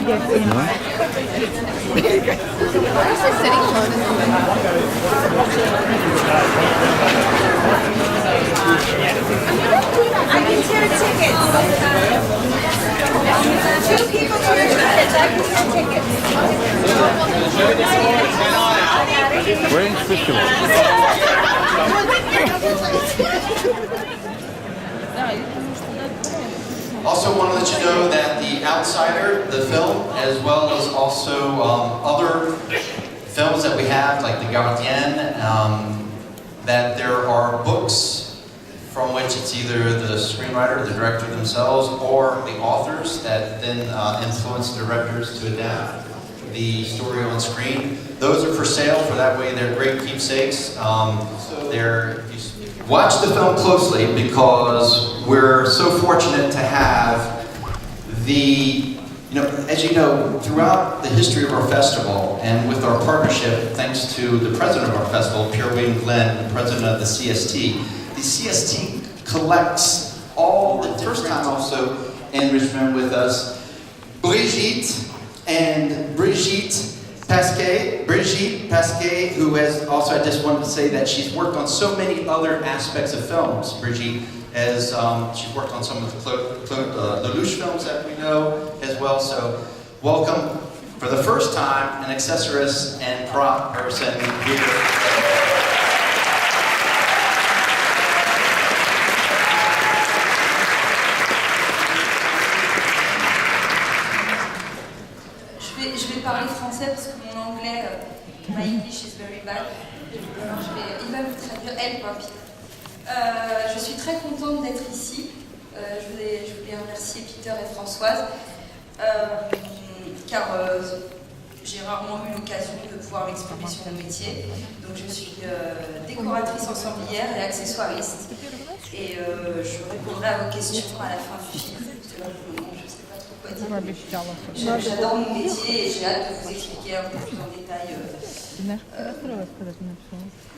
I can share tickets. Two people share tickets. I can share tickets. Fringe Festival. Also want to let you know that The Outsider, the film, as well as also other films that we have, like The Gardien, that there are books from which it's either the screenwriter, the director themselves, or the authors that then influence the directors to adapt the story on screen. Those are for sale, for that way they're great keepsakes. Watch the film closely because we're so fortunate to have as you know, throughout the history of our festival and with our partnership, thanks to the president of our festival, Pierre-William Glenn, the president of the CST, the CST collects all the first time also in Richmond with us, Brigitte Pasquet, who has also, I just wanted to say that she's worked on so many other aspects of films. Brigitte, as she's worked on some of the Claude Lelouch films that we know as well. So welcome for the first time an accessorist and prop person here. Je vais parler français parce que mon anglais, my English is very bad. Alors il va me traduire, elle, quoi, Pierre. Je suis très contente d'être ici. Je voulais remercier Peter et Françoise, car j'ai rarement eu l'occasion de pouvoir m'exprimer sur mon métier. Donc je suis décoratrice ensemblière et accessoiriste. Et je répondrai à vos questions à la fin du film. J'adore mon métier et j'ai hâte de vous expliquer un peu plus en détail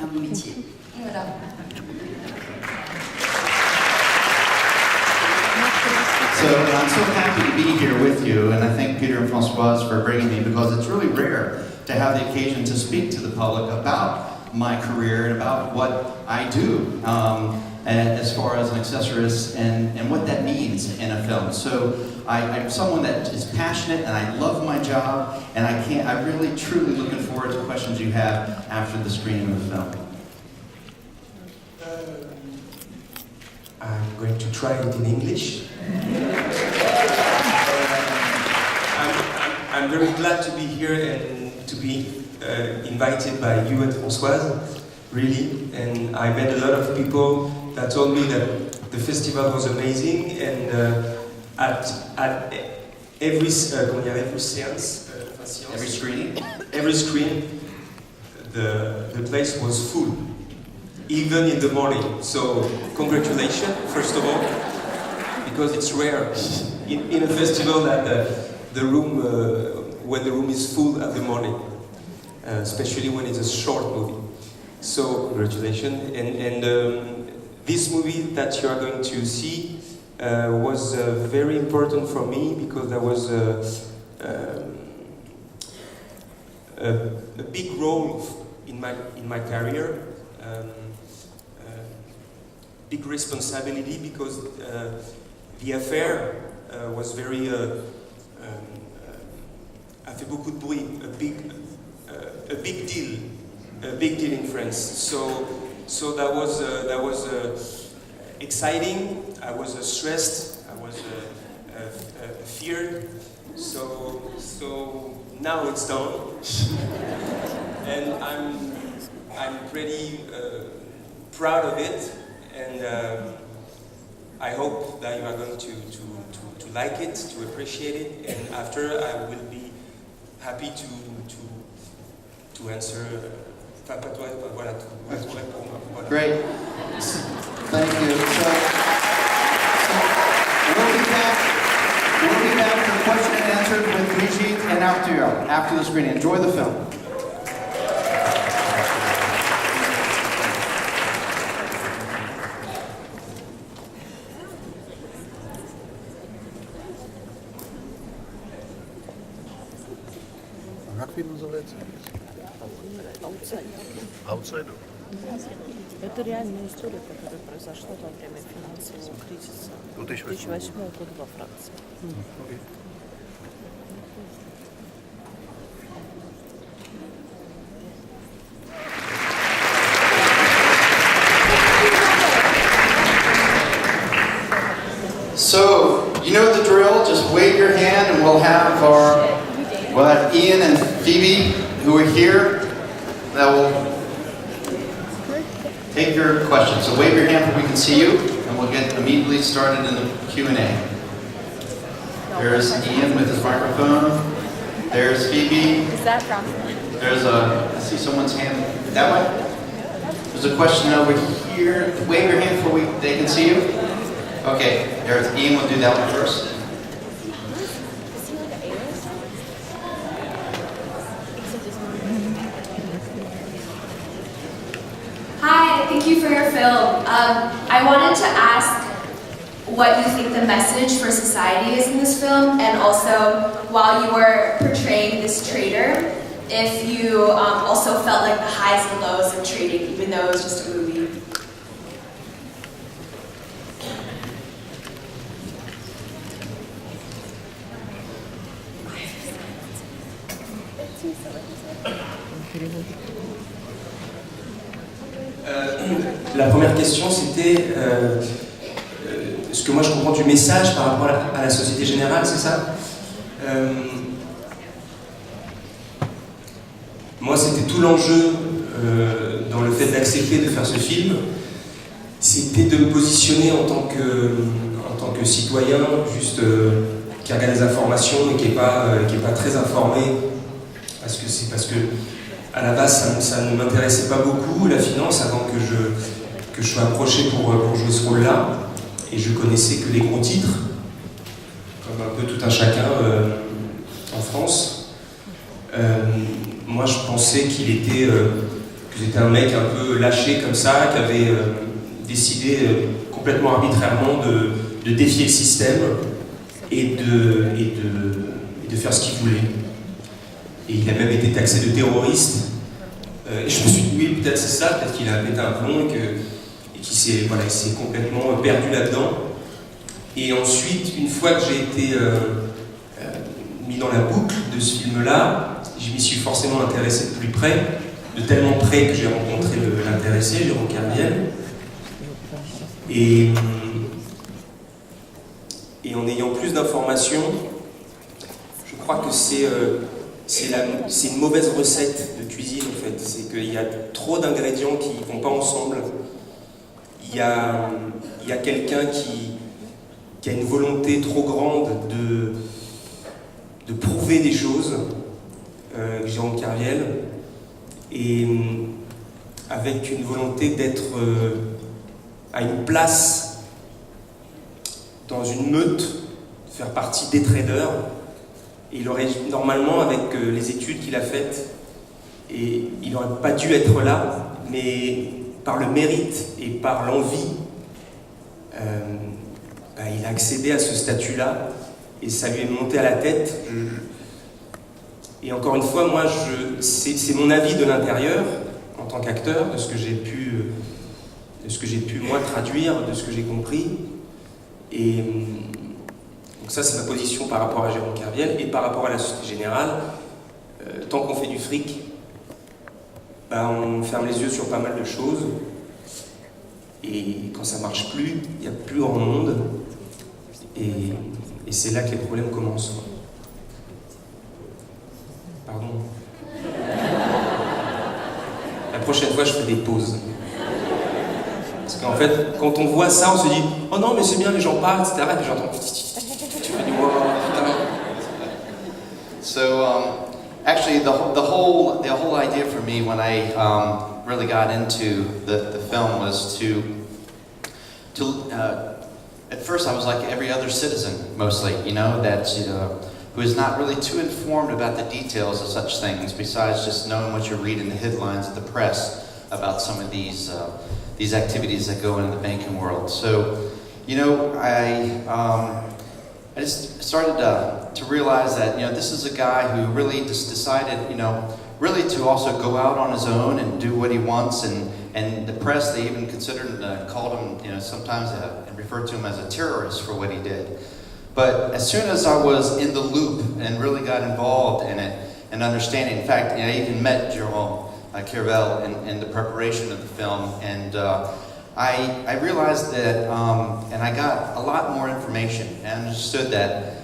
mon métier. Voilà. So I'm so happy to be here with you, and I thank Peter and Françoise for bringing me because it's really rare to have the occasion to speak to the public about my career and about what I do. As far as an accessorist and what that means in a film. So I'm someone that is passionate and I love my job, and I'm really truly looking forward to questions you have after the screening of the film. I'm going to try it in English. I'm very glad to be here and to be invited by you and Françoise, really. And I met a lot of people that told me that the festival was amazing, and at every séance, every screen, the place was full, even in the morning. So congratulations, first of all, because it's rare in a festival that the room when the room is full at the morning, especially when it's a short movie. So congratulations, and this movie that you are going to see was very important for me because there was a big role in my career, big responsibility because the affair was very a fait beaucoup de bruit, a big deal in France. So that was exciting. I was stressed. I was feared. So now it's done, and I'm pretty proud of it. And I hope that you are going to like it, to appreciate it. And after, I will be happy to answer. Great. Thank you. So we'll be back for question and answer with Brigitte and Arthur after the screening. Enjoy the film. Как фильм называется? Аутсайдер. Это реальная история, которая произошла во время финансового кризиса 2008 года во Франции. So, you know the drill, just wave your hand and we'll have Ian and Phoebe who are here that will take your questions. So wave your hand so we can see you and we'll get immediately started in the Q&A. There's Ian with his microphone. There's Phoebe. Is that from? I see someone's hand that way. There's a question over here. Wave your hand before they can see you. Okay, there's Ian, we'll do that one first. Hi, thank you for your film. I wanted to ask what you think the message for society is in this film, and also, while you were portraying this trader, if you also felt like the highs and lows of trading, even though it was just a movie. La première question, c'était ce que moi je comprends du message par rapport à la société générale, c'est ça? Moi, c'était tout l'enjeu dans le fait d'accepter de faire ce film, c'était de me positionner en tant que citoyen, juste qui regarde les informations et qui est pas très informé, parce que à la base, ça ne m'intéressait pas beaucoup, la finance, avant que je sois approché pour jouer ce rôle-là. Et je connaissais que les gros titres, comme un peu tout un chacun en France. Moi, je pensais que j'étais un mec un peu lâché comme ça, qui avait décidé complètement arbitrairement de défier le système et de faire ce qu'il voulait. Et il a même été taxé de terroriste. Et je me suis dit, oui, peut-être c'est ça, peut-être qu'il a pété un plomb et qu'il s'est complètement perdu là-dedans. Et ensuite, une fois que j'ai été mis dans la boucle de ce film-là, je m'y suis forcément intéressé de plus près, de tellement près que j'ai rencontré l'intéressé, Jérôme Kerviel. Et en ayant plus d'informations, je crois que c'est une mauvaise recette de cuisine en fait. C'est qu'il y a trop d'ingrédients qui ne vont pas ensemble. Il y a quelqu'un qui a une volonté trop grande de prouver des choses, Jérôme Kerviel, et avec une volonté d'être à une place dans une meute, de faire partie des traders. Et il aurait normalement, avec les études qu'il a faites, et il n'aurait pas dû être là, mais par le mérite et par l'envie, il a accédé à ce statut-là, et ça lui est monté à la tête. Et encore une fois, moi, c'est mon avis de l'intérieur, en tant qu'acteur, de ce que j'ai pu moi traduire, de ce que j'ai compris. Et donc ça, c'est ma position par rapport à Jérôme Kerviel et par rapport à la société générale. Tant qu'on fait du fric, on ferme les yeux sur pas mal de choses. Et quand ça marche plus, il n'y a plus grand monde. Et c'est là que les problèmes commencent. Pardon. La prochaine fois, je ferai des pauses. Parce qu'en fait, quand on voit ça, on se dit « Oh non, mais c'est bien, les gens parlent, etc. » Et puis j'entends... So, actually, the whole idea for me when I really got into the film was to at first I was like every other citizen, mostly, who is not really too informed about the details of such things, besides just knowing what you read in the headlines of the press about some of these activities that go into the banking world. So, I just started to realize that, this is a guy who really just decided, really to also go out on his own and do what he wants. And the press, they even considered, called him, sometimes and referred to him as a terrorist for what he did. But as soon as I was in the loop and really got involved in it and understanding, in fact, I even met Jerome Kirvel in the preparation of the film, and I realized that, and I got a lot more information and understood that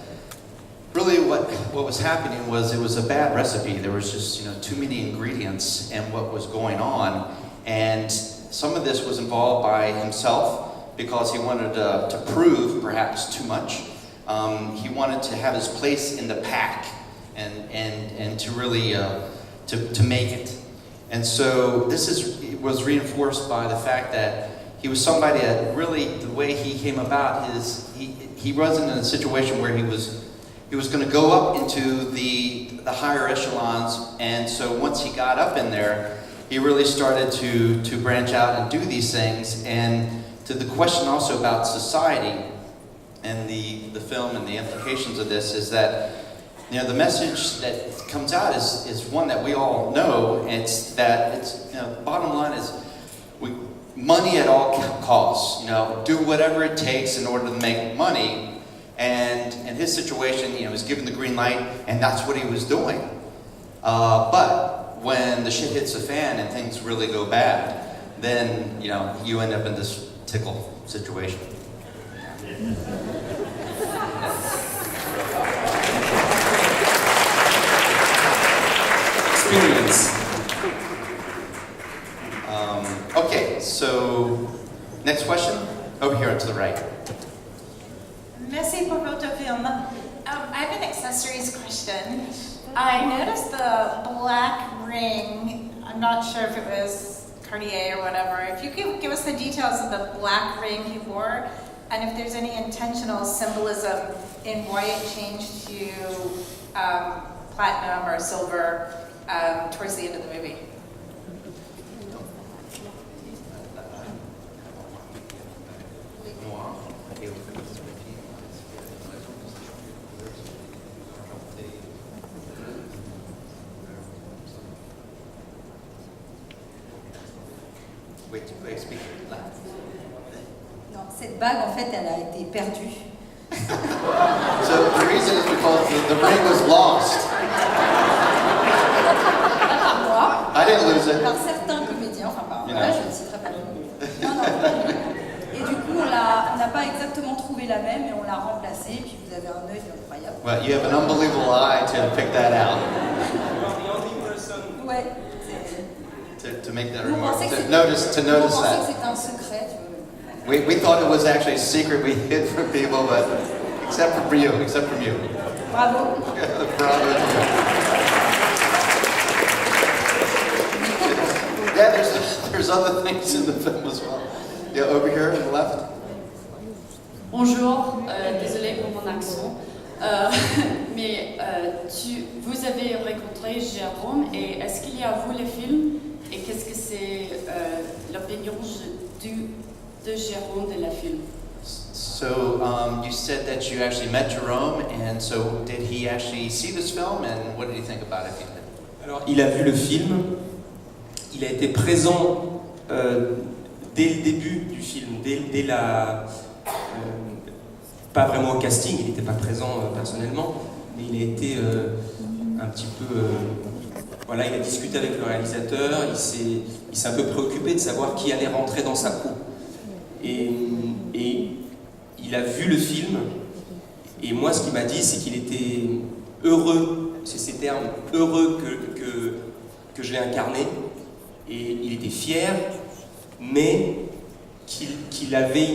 really what was happening was it was a bad recipe. There was just too many ingredients and what was going on, and some of this was involved by himself because he wanted to prove perhaps too much. He wanted to have his place in the pack and to really to make it. And so this was reinforced by the fact that he was somebody that really, the way he came about is he wasn't in a situation where he was going to go up into the higher echelons. And so once he got up in there, he really started to branch out and do these things. And to the question also about society and the film and the implications of this is that the message that comes out is one that we all know. It's that the bottom line is money at all costs. Do whatever it takes in order to make money. And in his situation, he was given the green light, and that's what he was doing. But when the shit hits the fan and things really go bad, then you end up in this tickle situation. Experience. Okay, so next question, over here to the right. Merci pour votre film. I have an accessories question. I noticed the black ring. I'm not sure if it was Cartier or whatever. If you could give us the details of the black ring he wore, and if there's any intentional symbolism in why it changed to platinum or silver towards the end of the movie. Non, cette bague, en fait, elle a été perdue. So the reason is because the ring was lost. Par moi, I didn't lose it. par certains comédiens, enfin par You moi, know. je ne citerai pas le nom. Non, pas du tout. Et du coup, on n'a pas exactement trouvé la même, et on l'a remplacée, et puis vous avez un œil incroyable. Well, you have an unbelievable eye to pick that out, Ouais, to make that Nous, on remark, pensait que to c'était- notice on pensait que that. c'était un secret. Tu vois. We thought it was actually a secret we hid from people, but except from you. Bravo. Bravo. Yeah, there's other things in the film as well. Yeah, over here on the left. Bonjour, désolée pour mon accent. Mais vous avez rencontré Jérôme, et est-ce qu'il y a vu le film, et qu'est-ce que c'est l'opinion de Jérôme de la film? So you said that you actually met Jerome, and so did he actually see this film, and what did he think about it? Alors, il a vu le film, il a été présent dès le début du film, dès la... pas vraiment au casting, il n'était pas présent personnellement, mais il a été un petit peu... voilà, il a discuté avec le réalisateur, il s'est un peu préoccupé de savoir qui allait rentrer dans sa peau. Et il a vu le film, et moi ce qu'il m'a dit, c'est qu'il était heureux, c'est ces termes, heureux que je l'ai incarné, et il était fier, mais qu'il avait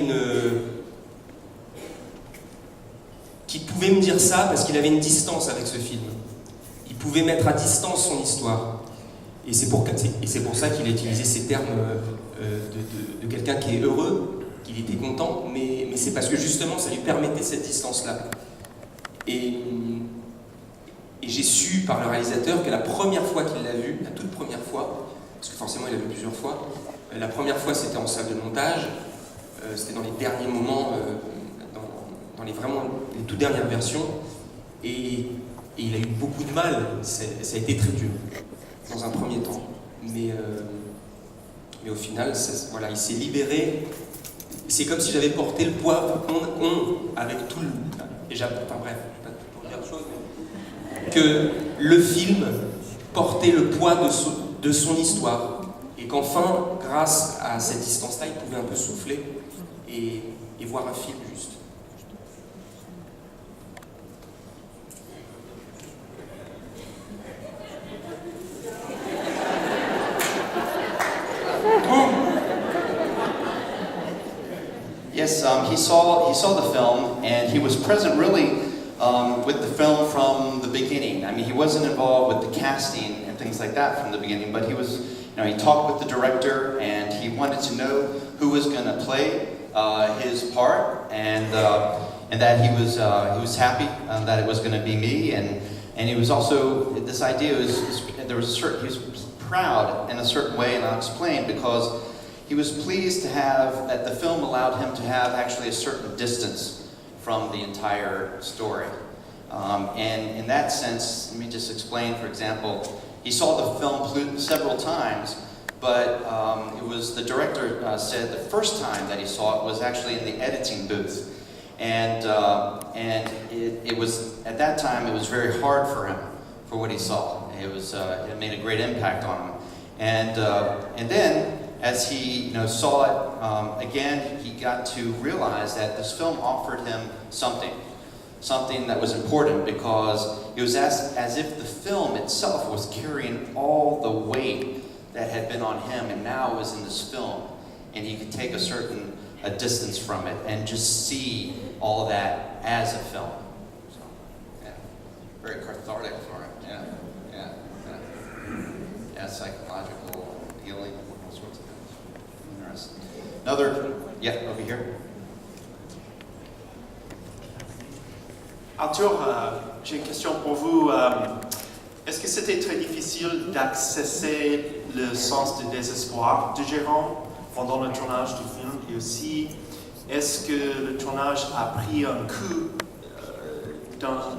qu'il pouvait me dire ça parce qu'il avait une distance avec ce film. Il pouvait mettre à distance son histoire. Et c'est pour ça qu'il a utilisé ces termes de quelqu'un qui est heureux, qu'il était content, mais c'est parce que justement ça lui permettait cette distance-là. Et j'ai su par le réalisateur que la première fois qu'il l'a vu, la toute première fois, parce que forcément il l'a vu plusieurs fois, la première fois c'était en salle de montage, c'était dans les derniers moments, dans les toutes dernières versions, et il a eu beaucoup de mal, ça a été très dur, dans un premier temps. Mais au final, voilà, il s'est libéré. C'est comme si j'avais porté le poids, avec tout le... Enfin bref, je ne vais pas dire de choses, mais que le film portait le poids de son histoire. Et qu'enfin, grâce à cette distance-là, il pouvait un peu souffler et voir un film juste. Yes, he saw the film, and he was present really with the film from the beginning. I mean, he wasn't involved with the casting and things like that from the beginning, but he was, he talked with the director, and he wanted to know who was going to play his part, and that he was happy that it was going to be me, and he was also, this idea was he was proud in a certain way, and I'll explain, because he was pleased to have, that the film allowed him to have actually a certain distance from the entire story. And in that sense, let me just explain, for example, he saw the film several times, but it was, the director said the first time that he saw it was actually in the editing booth. And it was, at that time, it was very hard for him, for what he saw. It made a great impact on him. And then, as he saw it again, he got to realize that this film offered him something that was important, because it was as if the film itself was carrying all the weight that had been on him, and now was in this film, and he could take a distance from it and just see all of that as a film. So, yeah, very cathartic for him. Yeah, psychological healing. Another, over here. Arthur, j'ai une question pour vous. Est-ce que c'était très difficile d'accéder le sens du désespoir de Jérôme pendant le tournage du film? Et aussi, est-ce que le tournage a pris un coup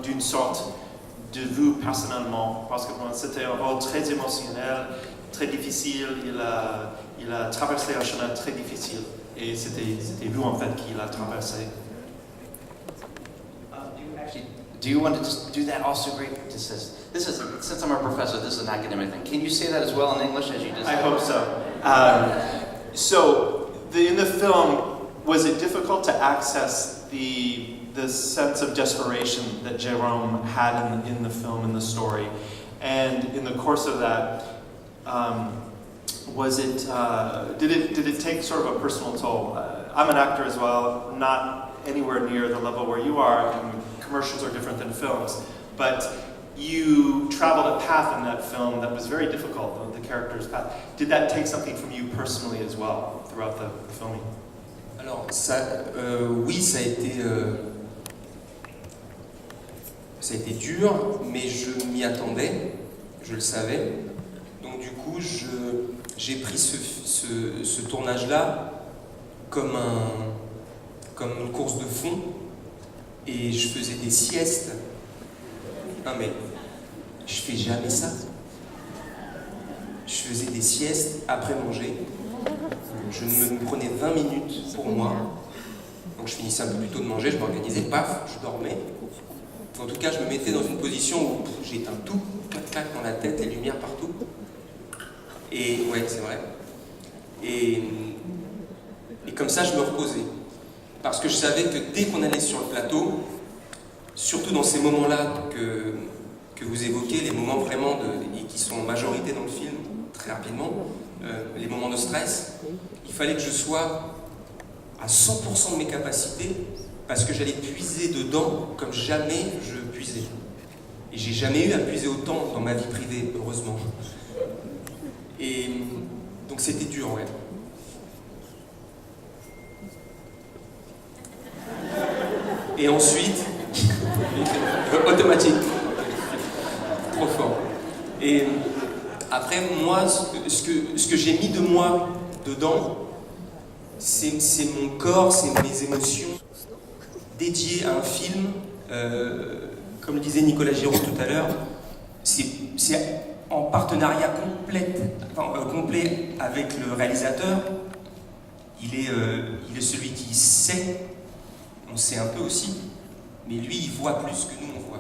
d'une sorte de vous personnellement? Parce que c'était un rôle très émotionnel, très difficile. Il a traversé un chemin très difficile. Et c'était vous, en fait, qui l'a traversé. Do you want to just do that also? Great. Since I'm a professor, this is an academic thing. Can you say that as well in English as you just? I hope so. In the film, was it difficult to access the sense of desperation that Jérôme had in the film, in the story, and in the course of that, did it take sort of a personal toll? I'm an actor as well, not anywhere near the level where you are, and commercials are different than films, but you traveled a path in that film that was very difficult, the character's path. Did that take something from you personally as well throughout the filming? Alors, oui, ça a été dur, mais je m'y attendais, je le savais. Donc du coup, j'ai pris ce tournage-là comme une course de fond, et je faisais des siestes. Non mais, je fais jamais ça. Je faisais des siestes après manger. Je me prenais 20 minutes pour moi. Donc je finissais un peu plus tôt de manger, je m'organisais, paf, je dormais. En tout cas, je me mettais dans une position où j'éteins tout, clac dans la tête, les lumières partout. Et ouais, c'est vrai. Et comme ça, je me reposais. Parce que je savais que dès qu'on allait sur le plateau, surtout dans ces moments-là que vous évoquez, les moments vraiment et qui sont en majorité dans le film, très rapidement, les moments de stress, il fallait que je sois à 100% de mes capacités, parce que j'allais puiser dedans comme jamais je puisais. Et j'ai jamais eu à puiser autant dans ma vie privée, heureusement. Et donc c'était dur, ouais. Et ensuite, automatique, trop fort. Et après, moi, ce que j'ai mis de moi dedans, c'est mon corps, c'est mes émotions. dédié à un film, comme le disait Nicolas Giraud tout à l'heure, c'est en partenariat complet avec le réalisateur. Il est celui qui sait, on sait un peu aussi, mais lui il voit plus que nous on voit.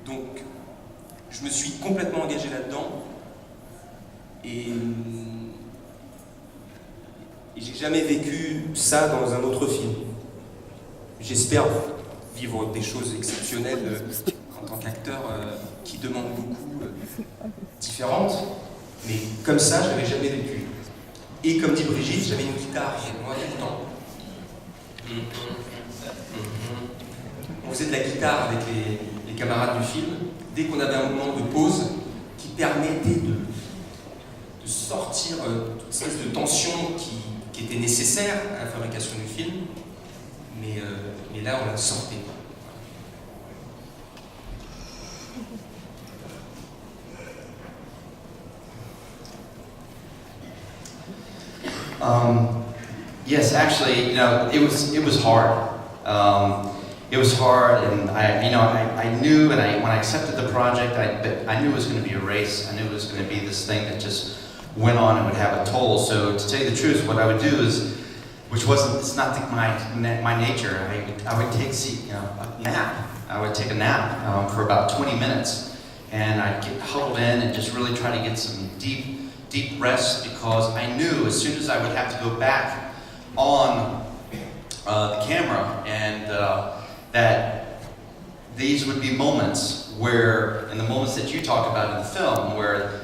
Donc je me suis complètement engagé là-dedans et j'ai jamais vécu ça dans un autre film. J'espère vivre des choses exceptionnelles en tant qu'acteur qui demandent beaucoup différentes, mais comme ça je n'avais jamais vécu. Et comme dit Brigitte, j'avais une guitare chez moi tout le temps. On faisait de la guitare avec les camarades du film, dès qu'on avait un moment de pause qui permettait de sortir toute espèce de tension qui était nécessaire à la fabrication du film, mais là on la sortait. Yes, actually, it was hard. It was hard, and I knew, and when I accepted the project, I knew it was going to be a race. I knew it was going to be this thing that just went on and would have a toll. So to tell you the truth, what I would do is, it's not my nature. I would take a nap. I would take a nap for about 20 minutes, and I'd get huddled in and just really try to get some deep rest, because I knew as soon as I would have to go back on the camera, and that these would be moments where, and the moments that you talk about in the film, where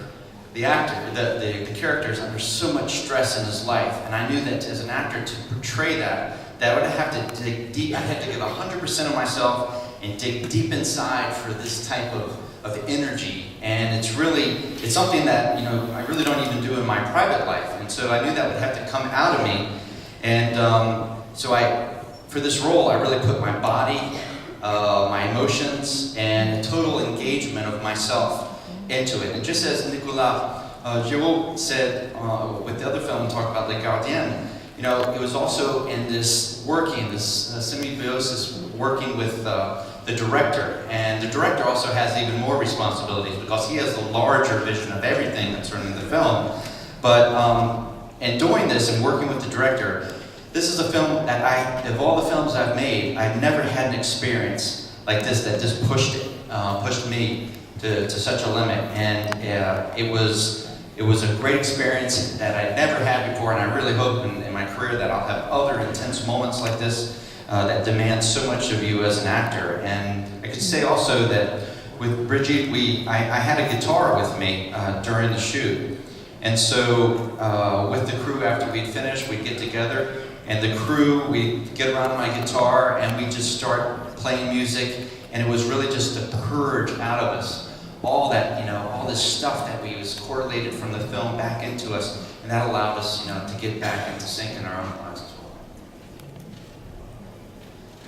the actor, the character is under so much stress in his life, and I knew that as an actor to portray that I would have to dig deep. I had to give 100% of myself and dig deep inside for this type of energy, and it's something that I really don't even do in my private life, and so I knew that would have to come out of me, and for this role I really put my body, my emotions, and total engagement of myself into it. And just as Nicolas Giraud said with the other film, talked about Les Gardiens, it was also in this symbiosis working with the director, and the director also has even more responsibilities because he has a larger vision of everything that's running the film. But in doing this and working with the director, this is a film that of all the films I've made, I've never had an experience like this that just pushed me to such a limit, and it was a great experience that I'd never had before, and I really hope in my career that I'll have other intense moments like this that demand so much of you as an actor. And I could say also that with Brigitte, I had a guitar with me during the shoot, and so with the crew after we'd finished, we'd get together, and the crew, we'd get around my guitar and we'd just start playing music, and it was really just to purge out of us all that, all this stuff that was correlated from the film back into us, and that allowed us, to get back into sync in our own lives as well.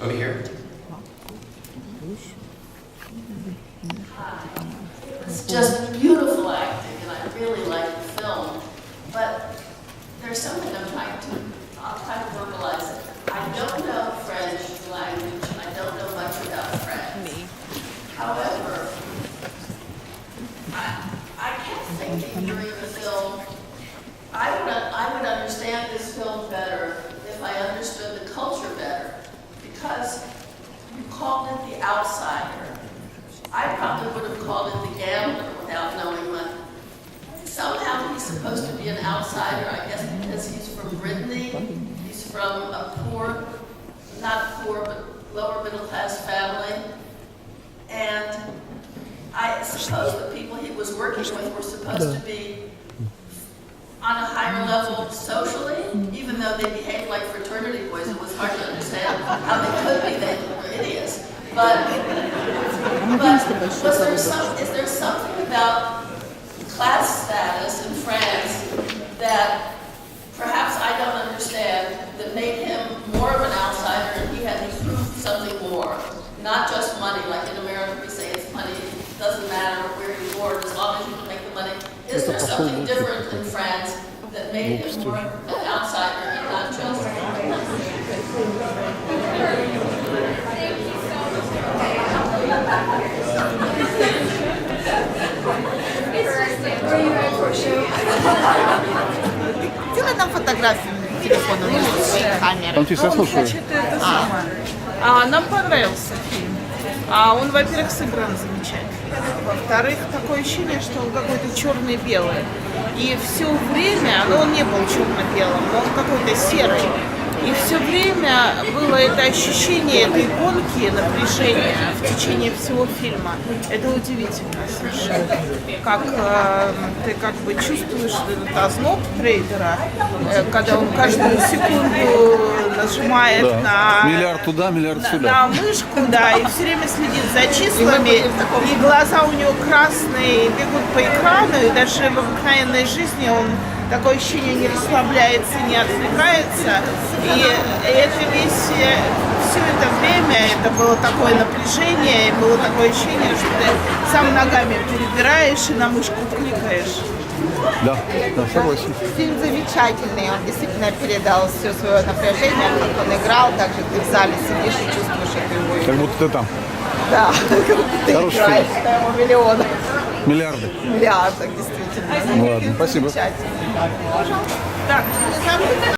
Over here. It's just beautiful acting, and I really like the film, but there's something I'll try to verbalize it. I don't know French language, and I don't know much about France. However, I kept thinking during the film, I would understand this film better if I understood the culture better, because you called it The Outsider. I probably would have called it The Gambler without knowing much. Somehow he's supposed to be an outsider, I guess because he's from Brittany. He's from a poor, not poor, but lower middle class family. And I suppose the people he was working with were supposed to be on a higher level socially, even though they behaved like fraternity boys. It was hard to understand how they could be. They were idiots. But is there something about class status in France that perhaps I don't understand that made him more of an outsider, and he had to prove something more? Not just money, like in America we say it's money, it doesn't matter where you're born as long as you can make the money. Is there something different in France that made him more an outsider and not just money? раз телефоном камеры. Там тебя слушаю. Значит, это самое. Нам понравился фильм. Он, во-первых, сыгран замечательно. Во-вторых, такое ощущение, что он какой-то черно-белый. И все время, он не был черно-белым, но он какой-то серый. И все время было это ощущение этой гонки, напряжения в течение всего фильма. Это удивительно совершенно. Как ты как бы чувствуешь этот озноб трейдера, когда он каждую секунду нажимает на... Миллиард туда, миллиард сюда. На мышку, да, и все время следит за числами, и глаза у него красные, бегут по экрану, и даже в обыкновенной жизни он такое ощущение не расслабляется, не отвлекается, и это все это время, это было такое напряжение, и было такое ощущение, что ты сам ногами перебираешь и на мышку кликаешь. Да, согласен. Фильм замечательный, он действительно передал все свое напряжение, как он играл, так же ты в зале сидишь и чувствуешь эту его. Как будто ты там. Да, как будто ты Хороший играешь, фильм. там миллионы. Миллиарды. Миллиардов, действительно. Ну ладно, спасибо. Замечательно. Так,